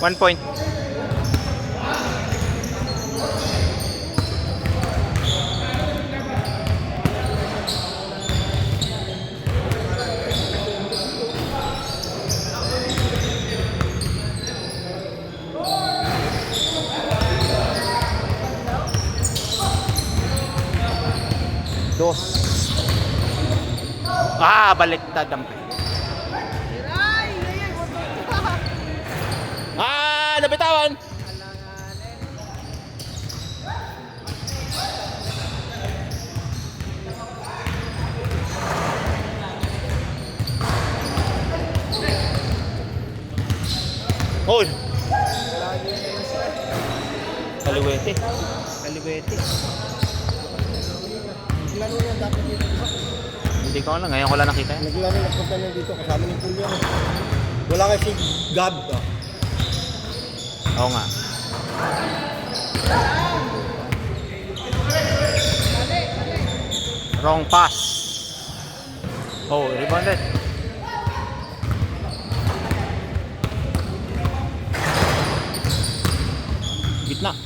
1 point. Dos. Baliktad ang nabitawan. Hoy. Kaliwete. Naglaro yan dapat dito. Hindi ko alam, ngayon ko lang nakita yan. Naglaro na punta na dito kasama ng pool yan. Wala kasi Gab. Oo nga. Wrong pass. Oh, rebounded. Gitna.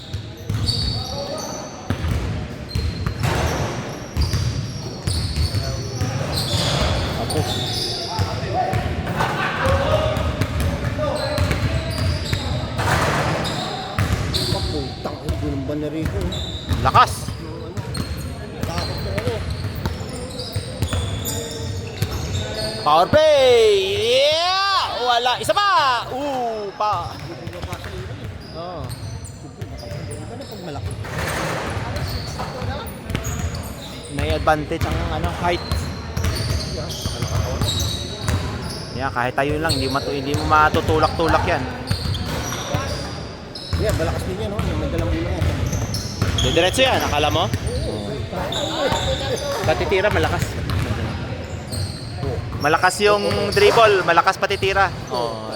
Tapos. Putang ina, ginumban na rito. Lakas. Takot na ako. Power play. Yeah! Wala. Isa pa. Pa. Oh. Ano pag malaki? May advantage ang height. Yeah, kahit tayo lang hindi mo matutulak-tulak yan. Yeah, malakas din yan, no? Yung may dalang bulo yan. Diretso yan, akala mo? Patitira malakas. Malakas yung dribble, malakas patitira. Oh,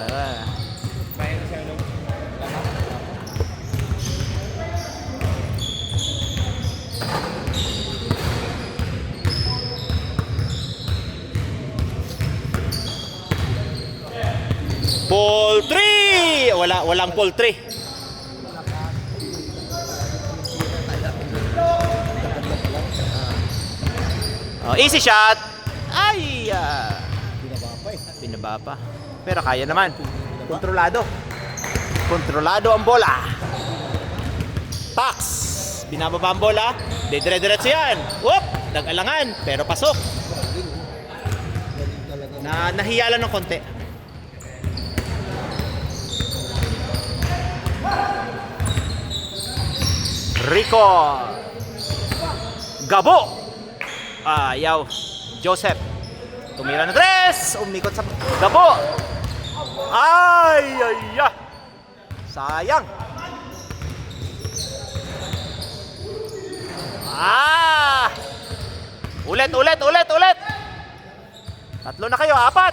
Ball 3! Walang ball 3. Easy shot. Ay! Binaba pa. Pero kaya naman. Kontrolado ang bola. Tax. Binababa ang bola. Dire-diretso yan. Whoop! Nag-alangan. Pero pasok. Nahiya lang ng konti. Rico Gabo. Ayaw. Joseph. Tumira ng tres. Umikot sa Gabo. Ay. Sayang. Ulit. Tatlo na kayo, 4.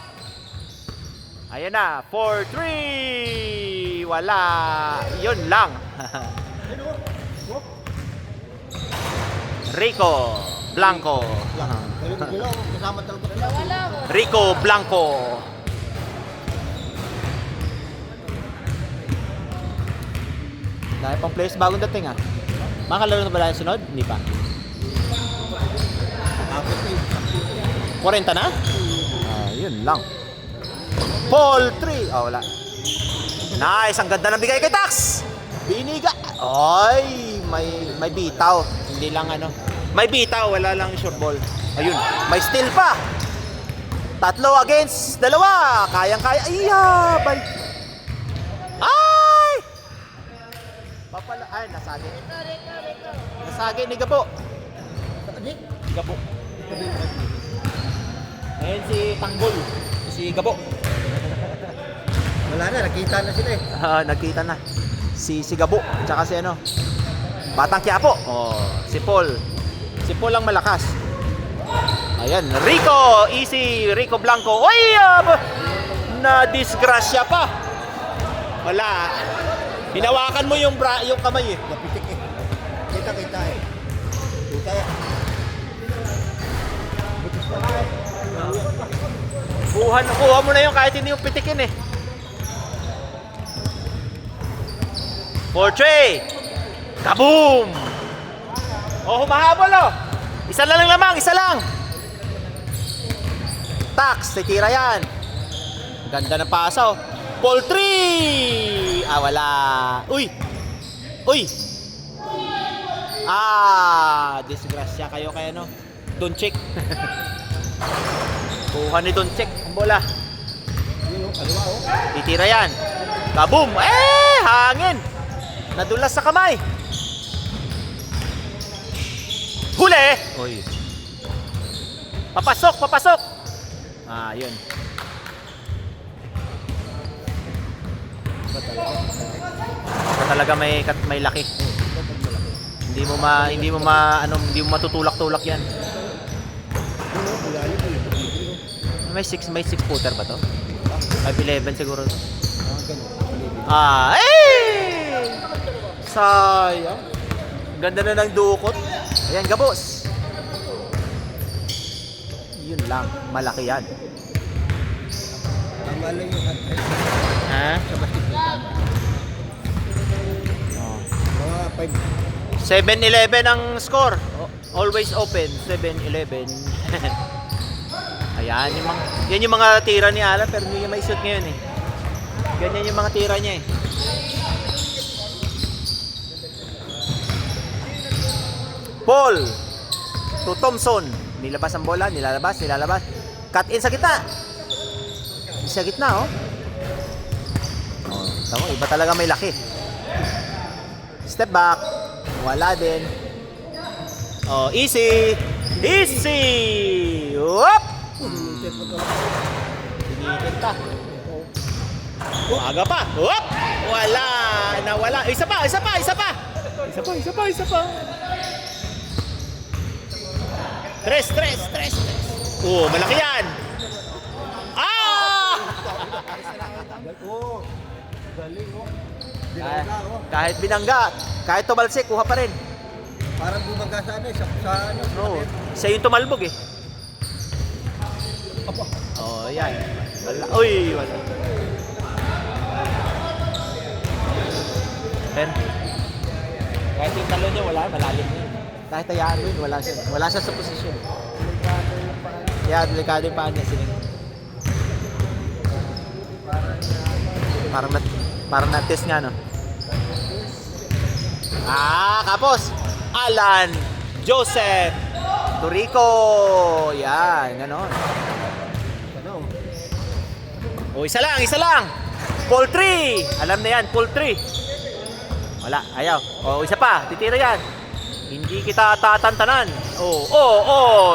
Ayan na, 4-3. Wala. Yun lang. Rico Blanco. Rico Blanco. Dahil pang players bagong dating Makalaro na ba yung sunod? Hindi pa. 40 na? Yun lang. Ball 3. Wala. Nice, ang ganda ng bigay kay Tax. Biniga. Ay, may bitaw. Hindi lang may bitaw, wala lang short ball. Ayun, may steal pa. 3 against 2. Kayang-kaya. Bay. Ay! Nasagi. Nasagi ni Gabo. Gabo. Ayun si Tanggol. Si Gabo. Wala na, nakita na sila Nagkita na. Si Gabo, tsaka si Batang Quiapo. Si Paul. Si Paul ang malakas. Ayan, Rico, easy, Rico Blanco. Oy! Na disgrasya pa. Wala. Hinawakan mo yung kamay Napitik Kita Kita Kuha mo na yung kahit hindi yung pitikin 4-3. Kaboom! Oh, humahabol oh. Isa lang lamang, isa lang. Tax, titira yan. Ganda ng pasa oh. Ball 3! Ah, wala. Uy! Uy! Ah, disgrasya kayo kaya no. Doncek. Kuha ni Doncek ang bola. Yun, kaliwa, oh. Titira yan. Kaboom! Eh! Hangin! Nadulas sa kamay. Huli! Uy. Papasok, papasok! Ah, yun. Ito talaga may laki. Hindi mo matutulak-tulak 'yan. May 6 footer ba 'to? 5'11 siguro 'to. Ah, eh! Sayang. Ganda na ng dukot. Ayan, gabos. Yun lang, malaki 'yan. Tama lang yung hot Ha? sa basketball. Oh. Mga 5. 7-11 ang score. Always open, 7-11. Ayan, yan yung mga tira ni Alan, pero hindi niya may shoot ngayon eh. Ganyan yung mga tira niya eh. Paul to Thompson. Nilabas ang bola, nilalabas. Cut in sa gitna. Sa gitna oh. Oh, tama, iba talaga may laki. Step back. Wala din. Oh, easy. Easy. Whoop! Tinitin ka. Aga pa. Whoop! Wala. Nawala. Isa pa. Tres. Oh, malaki yan. Ah! Oh, galing, oh. Kahit binangga, kahit tumalsik, kuha pa rin. Parang bumaga sa ano, sa ano. Oo. Siya yung tumalbog eh. Apa. Oh, yan. Wala. Uy, wala. Ben. Kahit yung talo niya, wala. Malalim na yun. Kahit hayaan mo yun, wala siya sa posisyon. Yeah, delikado yung paa niya. Parang na-test nga, no? Ah, kapos! Alan Joseph Turico! Yan, ganon. Ano? O, isa lang! Pull 3! Alam na yan, pull 3. Wala, ayaw. O, isa pa, titira yan. Hindi kita tatantanan.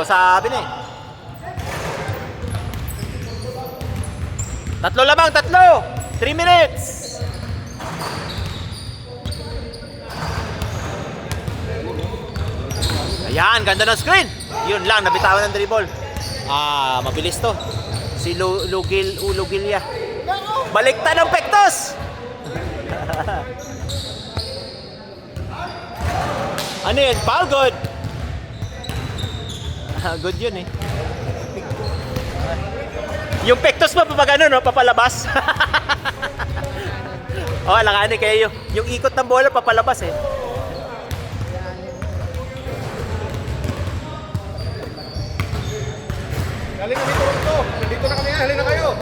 Sabi na eh. Tatlo lamang, 3 minutes! Ayan, ganda ng screen. Yun lang, nabitawan ng dribble. Ah, mabilis to. Si Lugilya. Baliktad ng pektos! Ano yun? Foul good. Good yun eh. Yung pektos pa pag ano, no? Papalabas. Oh, alangan eh. Kaya yung ikot ng bola papalabas eh. Galing kami Toronto. Nandito na kami, halina kayo.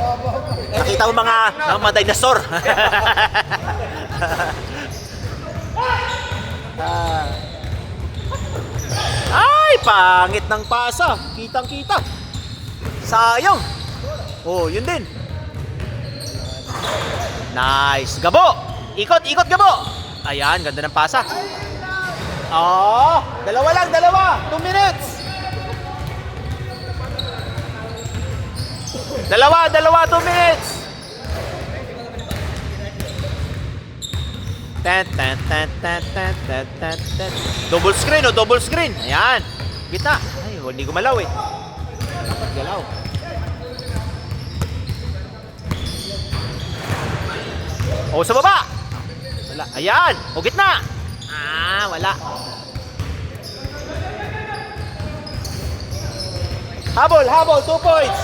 Nakita mo mga dinosaur. Ay, pangit ng pasa. Kitang-kita. Sayang. Oh, yun din. Nice. Gabo. Ikot, gabo. Ayan, ganda ng pasa. Oh, dalawa lang. 2 minutes. Dalawa, 2 minutes. Double screen. Ayan. Gitna. Ay, hindi gumalaw eh. Dapat galaw. O, sa baba. Wala. Ayan. O, gitna. Ah, wala. Habol. 2 points.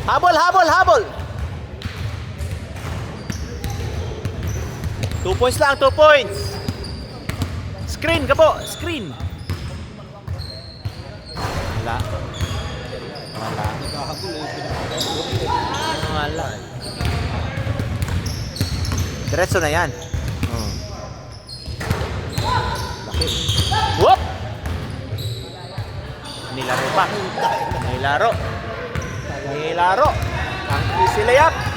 Habol. 2 points lang, 2 points. Screen ka po, screen. Wala. Wala. Nagkahabol eh. Wala. Diretso na yan. Oh. Laki. Whoop! Nilaro pa. Nilaro. Nilaro. Ang easy layup.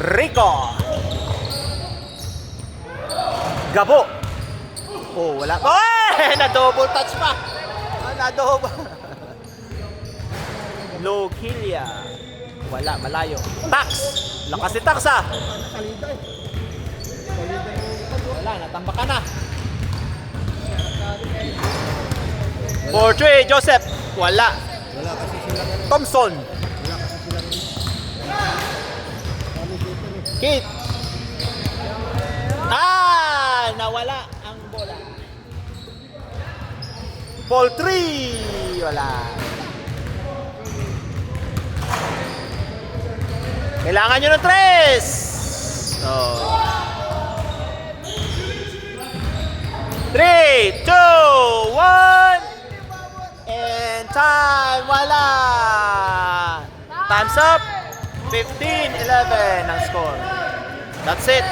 Rico. Gabo. Oh, wala. Oh! Na-double touch pa. Na-double. Lokilia. Wala, malayo. Tax. Lakas si Tax ah. Salida eh. Salida yung Wala, natambakan na. 4-3, Joseph. Wala. wala kasi silang ano. Thompson. Wala kasi silang kami dito eh. Kate. Ah! Nawala ang bola. Ball 3. Wala. Kailangan nyo ng 3. Oh. 3, 2, 1. And time. Wala. Time's up. 15-11 ang score. That's it.